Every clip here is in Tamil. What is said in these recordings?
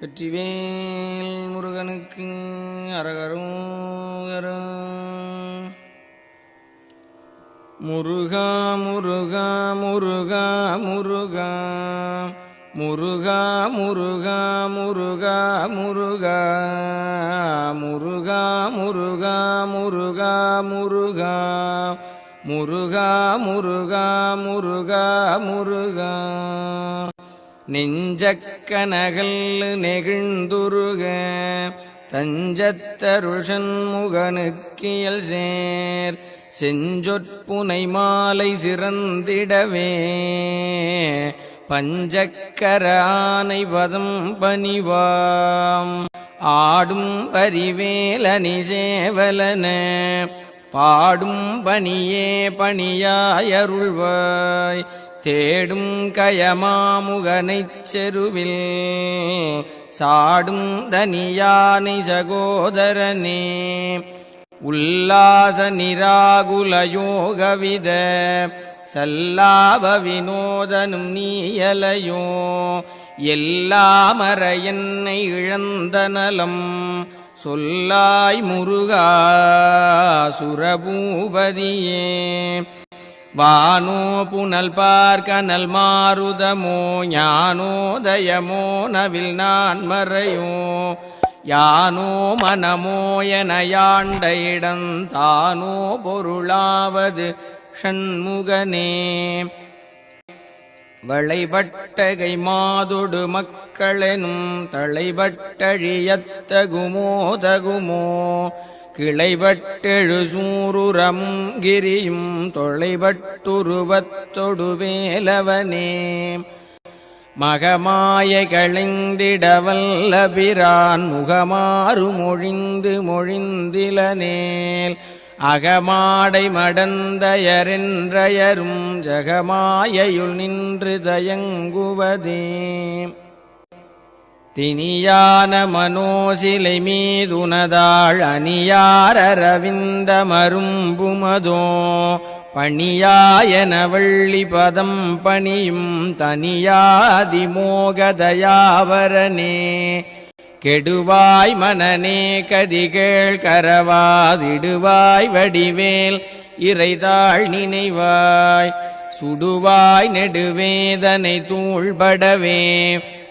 வெற்றிவேல் முருகனுக்கு அரகரோகரா. முருகா முருகா முருகா முருகா முருகா முருகா முருகா முருகா முருகா முருகா முருகா முருகா முருகா முருகா முருகா முருகா. நெஞ்சக்கனகல் நெகிழ்ந்துருக தஞ்சத்தருள் சண்முகனுக்கியல் சேர் செஞ்சொற்புனை மாலை சிறந்திடவே பஞ்சக்கர ஆனை பதம் பணிவாம் ஆடும் பரிவேலனி சேவலன பாடும் பணியே பணியாயருள்வாய் தேடும் கயமாமுகனைச் செருவில் சாடும் தனியானை சகோதரனே உல்லாச நிராகுல யோகவித சல்லாப வினோதனும் நீயலையோ எல்லாமற என்னை இழந்த நலம் சொல்லாய் முருகா சுரபூபதியே. வானோ புனல் பார்க்கனல் மாருதமோ ஞானோதயமோ நவில் நான் மறையோ யானோ மனமோ என யாண்ட இடம் தானோ பொருளாவது ஷண்முகனே. வளைபட்டகை மாதொடு மக்களெனும் தளைபட்டழியத்தகுமோ தகுமோ கிளைபட்டெழு சூருரமும் கிரியும் தொலைபட்டுருவத்தொடு வேலவனே. மகமாய களைந்திடவல்லபிரான் முகமாறு மொழிந்து மொழிந்திலனேல் அகமாடை மடந்தயரென்றயரும் ஜகமாயையுள் நின்று தயங்குவதே. தினியான மனோசிலை மீதுனதாள் அணியாரவிந்த மரும்புமதோ பணியாயன வள்ளி பதம் பணியும் தனியாதிமோகதயாவரனே. கெடுவாய் மனநே கதிகேள் கரவாதிடுவாய் வடிவேல் இறைதாள் நினைவாய் சுடுவாய் நெடுவேதனை தூள்படவே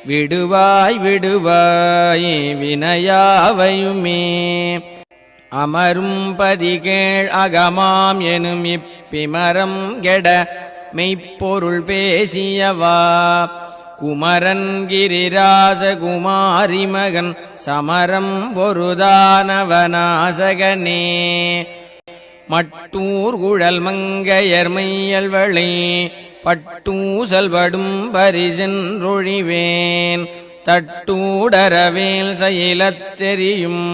விடுவாய் விடுவாய் வினையாவையுமே. அமரும் பதிகேள் அகமாம் எனும் இப்பிமரம் கெட மெய்ப்பொருள் பேசியவா குமரன் கிரிராச குமாரி மகன் சமரம் பொருதானவனாசகனே. மட்டூர் குழல் மங்கையர் மையல்வளை பட்டூசல் வடும் பரிசென்றொழிவேன் தட்டூடரவேல் செயலத் தெரியும்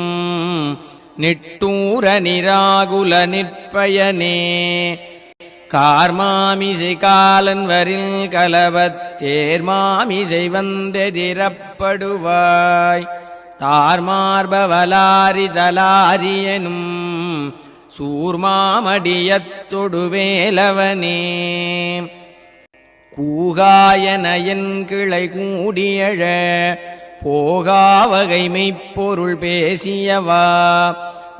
நிட்டூர நிராகுல நிற்பயனே. கார்மாமிசை காலன் வரில் கலவத் தேர்மாமிசை வந்தெதிரப்படுவாய் தார்மார்பவலாரி தலாரியனும் சூர்மாமடியத்தொடு வேலவனே. கூகாயன என் கிளை கூடியழ போகாவகைமைப்பொருள் பேசியவா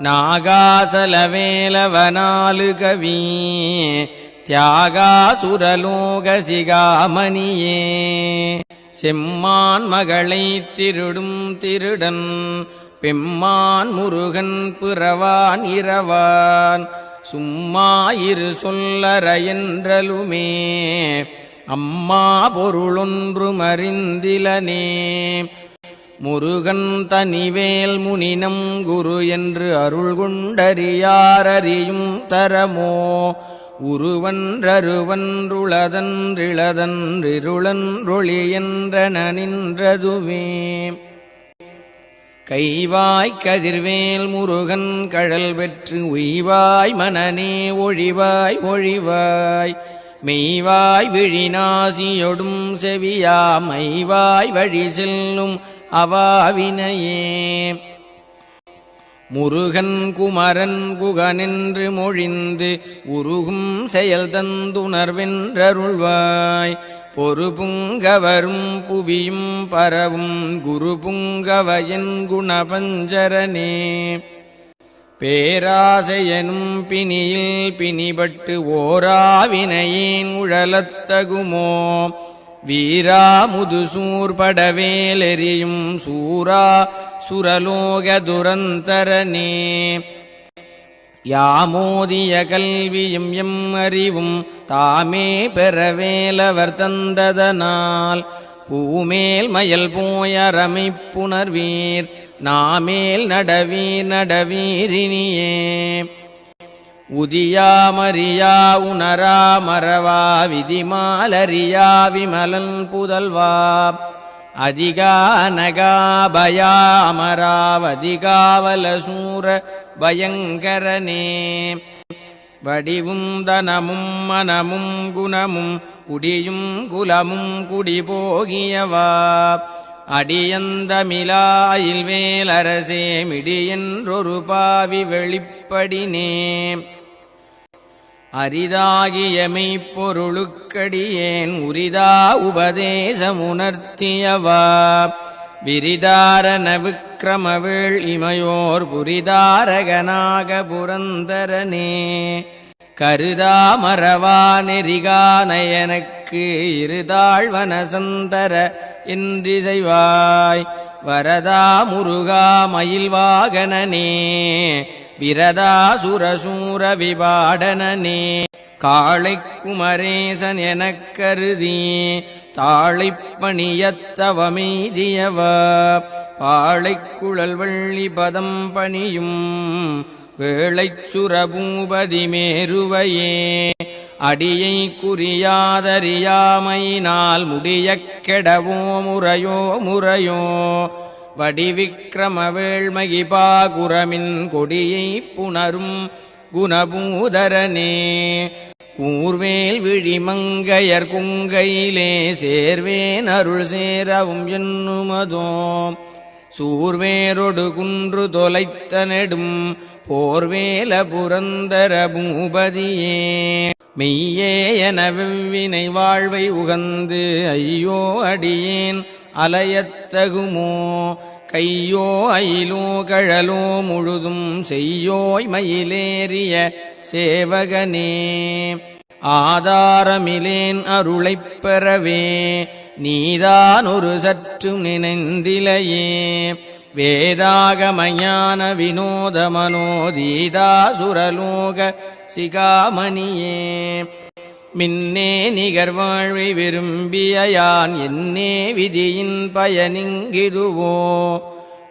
நாகாசலவேலவனாலு கவி தியாகாசுரலோக சிகாமணியே. செம்மான் மகளை திருடும் திருடன் பெம்மான் முருகன் பிறவான் இரவான் சும்மாயிரு சொல்லற என்றலுமே அம்மா பொருளொன்று மறிந்திலனே. முருகன் தனிவேல் முனினம் குரு என்று அருள் கொண்டறியாரறியும் தரமோ உருவன்றருவன்றுளதன்றிளதன்றிருளன்றொளி என்றன நின்றதுவே. கைவாய் கதிர்வேல் முருகன் கழல் பெற்று உய்வாய் மனநே ஒழிவாய் ஒழிவாய் மெய்வாய் விழிநாசியொடும் செவியா மைவாய் வழி செல்லும் அவாவினையே. முருகன் குமரன் குகனென்று மொழிந்து உருகும் செயல் தந்துணர்வென்றருள்வாய் பொறுபுங்கவரும் புவியும் பரவும் குருபுங்கவயன் குணபஞ்சரனே. பேராசையனும் பிணியில் பிணிபட்டு ஓராவினையேன் உழலத்தகுமோ. வீரா முதுசூர்படவேலெறியும் சூரா சுரலோக துரந்தரனே. யாமோதிய கல்வியும் எம் அறிவும் தாமே பெறவேலவர் தந்ததனால். பூமேல் மயல் போயரமைப்புணர்வீர் நாமேல் நடவீர் நடவீரினியே. உதியாமறியா உணரா மறவா விதிமாலறியா விமலன் புதல்வா. அதிகா அனகாபயா அமராவதிகாவல சூர பயங்கரனே. வடிவும் தனமும் மனமும் குணமும் குடியும் குலமும் குடிபோகியவா. அடியந்தமிலாயில் வேலரசே மிடியென்றொரு பாவி வெளிப்படினே. அரிதாகிய மெய்ப்பொருளுக்கடியேன் உரிதா உபதேசமுணர்த்தியவா. விரிதாரன விக்கிரமவேள் இமையோர் புரிதாரகனாக புரந்தரனே. கருதா மறவா நெறிகா நயனக்கு இருதாழ்வன சந்தர என்றிசைவாய். வரதா முருகா மயில் வாகனனே விரதா சுரசூர விபாடனனே. காளைக் குமரேசன் எனக் கருதி தாளைப்பணியத்தவமெய்தியவா. பாளைக் குழல் வள்ளி பதம் பணியும் வேளைச் சுரபூபதி மேருவையே. அடியை குறியாதறியாமையினால் முடியக் கெடவோ முறையோ முறையோ. வடிவிக்கிரம வேள்மகிபா குரமின் கொடியை புணரும் குணபூதரனே. கூர்வேல் விழிமங்கையர் குங்கையிலே சேர்வேன் அருள் சேரவும் என்னுமதோ. சூர்வேரொடு குன்று தொலைத்த நெடும் போர்வேல புரந்தர பூபதியே. மெய்யே என வெவ்வினை வாழ்வை உகந்து ஐயோ அடியேன் அலையத்தகுமோ. கையோ அயிலோ கழலோ முழுதும் செய்யோய் மயிலேறிய சேவகனே. ஆதாரமிலேன் அருளைப் பெறவே நீதான் ஒரு சற்று நினைந்திலையே. வேதாகமஞான வினோத மனோதீதா சுரலோக சிகாமணியே. மின்னே நிகர்வாழ்வை விரும்பிய யான் என்னே விதியின் பயனிங்கிதுவோ.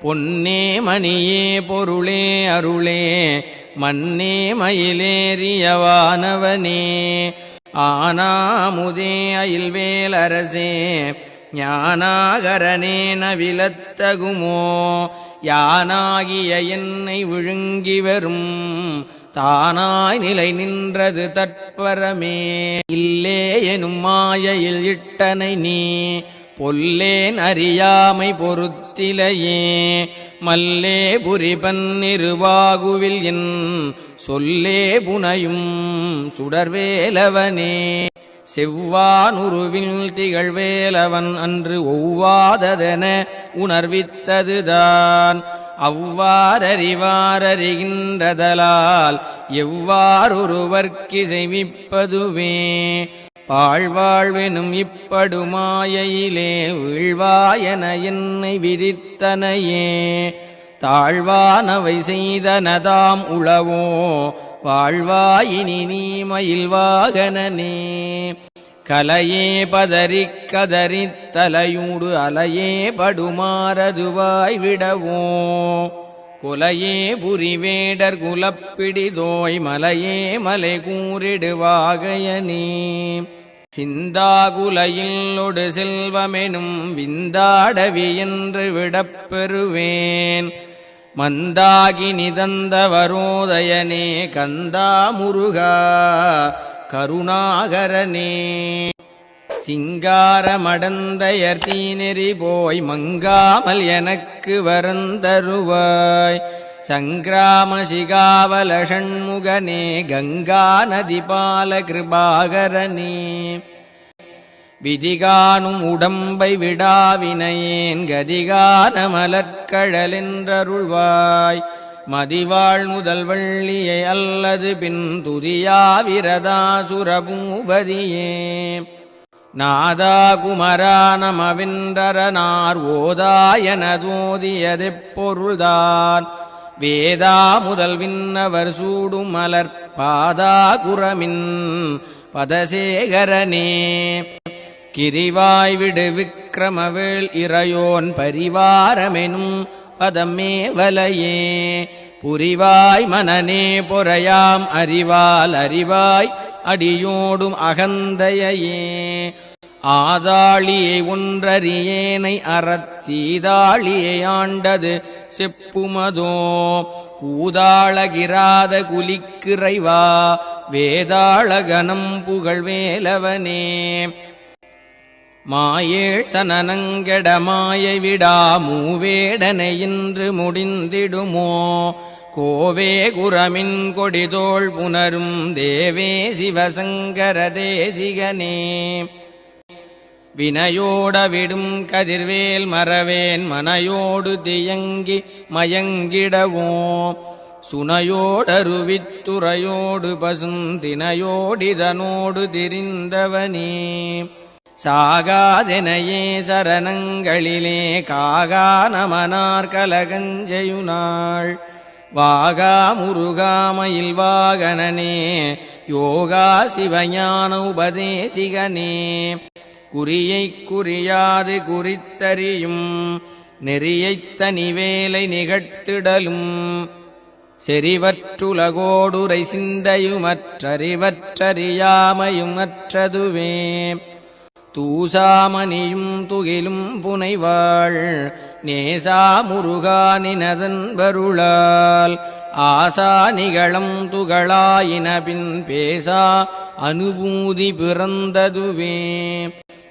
பொன்னே மணியே பொருளே அருளே மன்னே மயிலேறியவானவனே. ஆனாமுதே அயில்வேலரசே ஞானாகரனே நவிலத்தகுமோ. யானாகிய என்னை விழுங்கி வரும் தானாய் நிலை நின்றது தற்பரமே. இல்லே எனும் மாயையில் இட்டனை நீ பொல்லேன் அறியாமை பொறுத்திலையே. மல்லே புரிபன்னிருவாகுவில் என் சொல்லே புனையும் சுடர்வேலவனே. செவ்வானுருவில் திகழ்வேலவன் அன்று ஒவ்வாததென உணர்வித்ததுதான். அவ்வாறறிவாரறிகின்றதலால் எவ்வாறொருவர்க்கு செய்விப்பதுவே. பாழ்வாழ்வெனும் இப்படுமாயையிலே வீழ்வாயென என்னை விதித்தனையே. தாழ்வானவை செய்தனதாம் உளவோ வாழ்வாயினி நீ மயில் வாகனனே. கலையே பதறிக் கதறித் தலையூடு அலையே படுமாறதுவாய் விடவோ. கொலையே புரிவேடர் குலப்பிடிதோய் மலையே மலை கூறிடுவாகையனே. சிந்தாகுலையில் ஒடு செல்வமெனும் விந்தாடவி என்று விடப்பெறுவேன். மந்தாகி நிதந்தவரோதயனே கந்தா முருகா கருணாகரனே. சிங்காரமடந்தையர் தீநெறி போய் மங்காமல் எனக்கு வரந்தருவாய். சங்கிராம சிகாவல ஷண்முகனே கங்கா நதி பால கிருபாகரனே. விதிகானும் உடம்பை விடாவினையேன் கதிகான மலர்க்கழலென்றருள்வாய் மதிவாழ் முதல் வள்ளியை அல்லது பின் துதியாவிரதாசுரபூபதியே நாதா குமரா நமவென்றரனார் ஓதாயனதோதியதெப்பொருள்தான் வேதா முதல் விண்ணவர் சூடும் மலர் பாதா குரமின் பதசேகரனே கிரிவாய் விடு விக்கிரமவேள் இறையோன் பரிவாரமெனும் பதமே வலையே புரிவாய் மனநே பொறையாம் அறிவால் அறிவாய் அடியோடும் அகந்தையே ஆதாளியை ஒன்றறியேனை அறத்தீதாளியை ஆண்டது செப்புமதோ கூதாளகிராத குலிக்கிறைவா வேதாளகனம் புகழ்வேலவனே மாயேழ் சனனங்கெட மாயை விடா மூவேடனை இன்று முடிந்திடுமோ கோவே குரமின் கொடிதோள் புனரும் தேவே சிவசங்கர தேசிகனே வினையோட விடும் கதிர்வேல் மறவேன் மனையோடு தியங்கி மயங்கிடவோ சுனையோடருவித்துறையோடு பசுந்தினையோடிதனோடு திரிந்தவனே சாகாதெனையே சரணங்களிலே காகா நமனார் கலகஞ்செயுநாள் வாகா முருகாமயில் வாகனனே யோகா சிவஞான உபதேசிகனே குறியைக் குறியாது குறித்தறியும் நெறியைத் தனிவேலை நிகழ்த்திடலும் செறிவற்றுலகோடுரை சிந்தையுமற்றறிவற்றறியாமையும் அற்றதுவே தூசாமணியும் துகிலும் புனைவாள் நேசா முருகானினதன்பருளால் ஆசா நிகழம் துகளாயினபின் பேசா அனுபூதி பிறந்ததுவே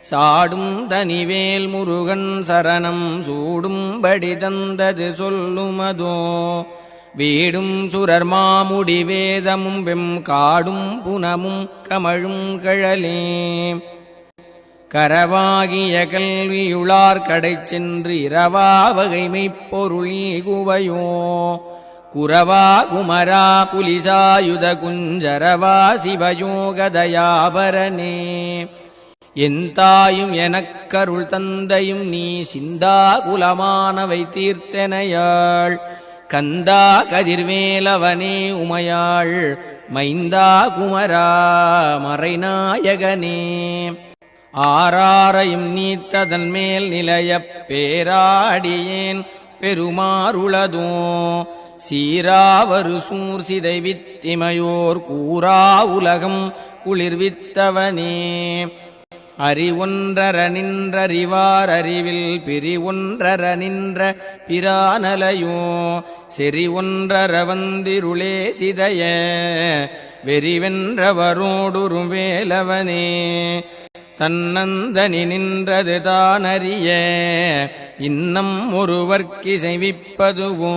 சாடும் தனிவேல் முருகன் சரணம் சூடும்படி தந்தது சொல்லுமதோ வீடும் சுரர் மாமுடி வேதமும் வெம் காடும் புனமும் கமழும் கழலே கரவாகிய கல்வியுளார் கடை சென்று இரவா வகைமைப் பொருளீகுவையோ குரவா குமரா புலிசாயுத குஞ்சரவா சிவயோகதயாபரனே எந்தாயும் எனக்கருள் தந்தையும் நீ சிந்தா குலமானவை தீர்த்தனையாள் கந்தா கதிர்வேலவனே உமையாள் மைந்தா குமரா மறைநாயகனே ஆராரையும் நீத்ததன் மேல் நிலையப் பேராடியேன் பெருமாறுளதோ சீராவரு சூர் சிதை வித்திமையோர் கூறா உலகம் குளிர்வித்தவனே அறிவொன்றர நின்றறிவார் அறிவில் பிரிவொன்றர நின்ற பிரானலையோ செறிவொன்றர வந்திருளே சிதைய வெறிவென்றவரோடுறும் வேலவனே தன்னந்தனி நின்றது தானறிய இன்னம் ஒருவர்க்கிசைவிப்பதுவோ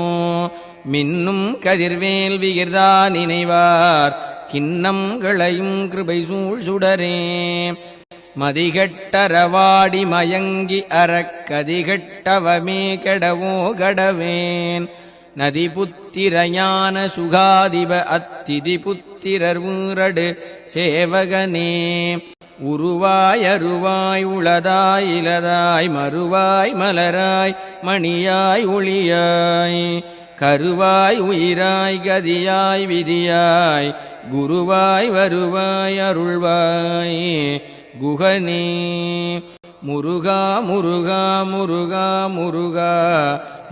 மின்னும் கதிர்வேல் விகிர்தா நினைவார் கிண்ணம் களையும் கிருபை சூழ் சுடரே மதிகட்டரவாடி மயங்கி அறக்கதிகட்டவமே கெடவோ கடவேன் நதி புத்திரஞான சுகாதிப அத்திதி புத்திரர் ஊரடு சேவகனே உருவாய் அருவாய் உளதாய் இலதாய் மறுவாய் மலராய் மணியாய் ஒளியாய் கருவாய் உயிராய் கதியாய் விதியாய் குருவாய் வருவாய் அருள்வாய் குகனே முருகா முருகா முருகா முருகா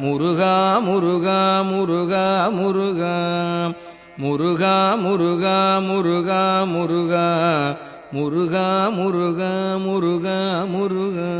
முருகா முருகா முருகா முருகா முருகா முருகா முருகா முருகா முருகா முருகா முருகா முருகா